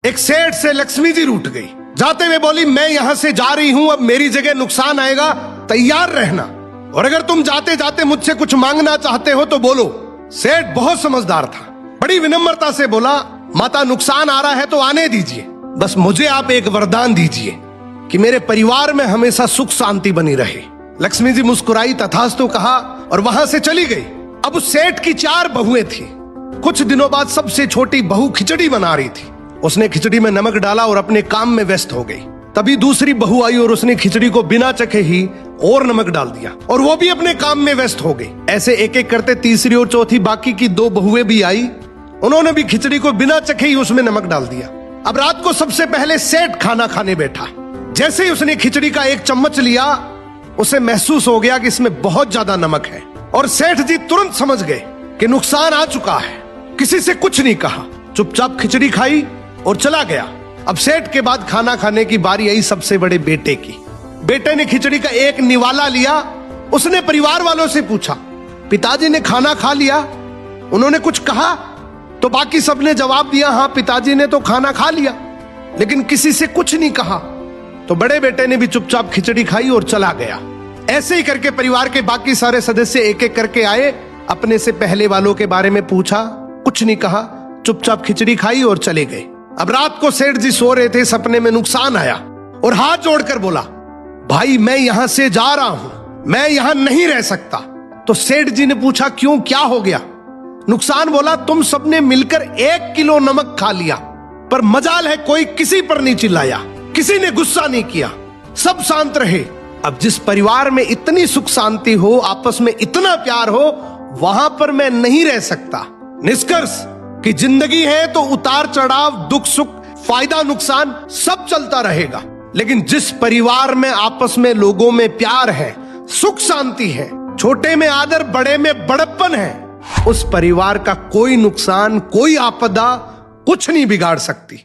एक सेठ से लक्ष्मी जी रूठ गई। जाते हुए बोली, मैं यहां से जा रही हूं, अब मेरी जगह नुकसान आएगा, तैयार रहना, और अगर तुम जाते जाते मुझसे कुछ मांगना चाहते हो तो बोलो। सेठ बहुत समझदार था, बड़ी विनम्रता से बोला, माता नुकसान आ रहा है तो आने दीजिए, बस मुझे आप एक वरदान दीजिए कि मेरे परिवार में हमेशा सुख शांति बनी रहे। लक्ष्मी जी मुस्कुराई, तथास्तु कहा और वहां से चली गई। अब उस सेठ की 4 बहुएं थी। कुछ दिनों बाद सबसे छोटी बहू खिचड़ी बना रही थी। उसने खिचड़ी में नमक डाला और अपने काम में व्यस्त हो गई। तभी दूसरी बहू आई और उसने खिचड़ी को बिना चखे ही और नमक डाल दिया और वो भी अपने काम में व्यस्त हो गई। ऐसे एक एक करते तीसरी और चौथी बाकी की 2 बहुएं भी आई। उन्होंने भी खिचड़ी को बिना चखे ही उसमें नमक डाल दिया। अब रात को सबसे पहले सेठ खाना खाने बैठा। जैसे ही उसने खिचड़ी का 1 चम्मच लिया, उसे महसूस हो गया कि इसमें बहुत ज्यादा नमक है, और सेठ जी तुरंत समझ गए कि नुकसान आ चुका है। किसी से कुछ नहीं कहा, चुपचाप खिचड़ी खाई और चला गया। अब सेठ के बाद खाना खाने की बारी आई सबसे बड़े बेटे की। बेटे ने खिचड़ी का 1 निवाला लिया। उसने परिवार वालों से पूछा, पिताजी ने खाना खा लिया? उन्होंने कुछ कहा? तो बाकी सबने जवाब दिया, हाँ पिताजी ने तो खाना खा लिया, लेकिन किसी से कुछ नहीं कहा। तो बड़े बेटे ने भी चुपचाप खिचड़ी खाई और चला गया। ऐसे ही करके परिवार के बाकी सारे सदस्य एक एक करके आए, अपने से पहले वालों के बारे में पूछा, कुछ नहीं कहा, चुपचाप खिचड़ी खाई और चले गए। अब रात को सेठ जी सो रहे थे, सपने में नुकसान आया और हाथ जोड़कर बोला, भाई मैं यहां से जा रहा हूं, मैं यहां नहीं रह सकता। तो सेठ जी ने पूछा, क्यों, क्या हो गया? नुकसान बोला, तुम सबने मिलकर 1 किलो नमक खा लिया, पर मजाल है कोई किसी पर नहीं चिल्लाया, किसी ने गुस्सा नहीं किया, सब शांत रहे। अब जिस परिवार में इतनी सुख शांति हो, आपस में इतना प्यार हो, वहां पर मैं नहीं रह सकता। निष्कर्ष कि जिंदगी है तो उतार चढ़ाव, दुख सुख, फायदा नुकसान सब चलता रहेगा, लेकिन जिस परिवार में आपस में लोगों में प्यार है, सुख शांति है, छोटे में आदर, बड़े में बड़प्पन है, उस परिवार का कोई नुकसान, कोई आपदा कुछ नहीं बिगाड़ सकती।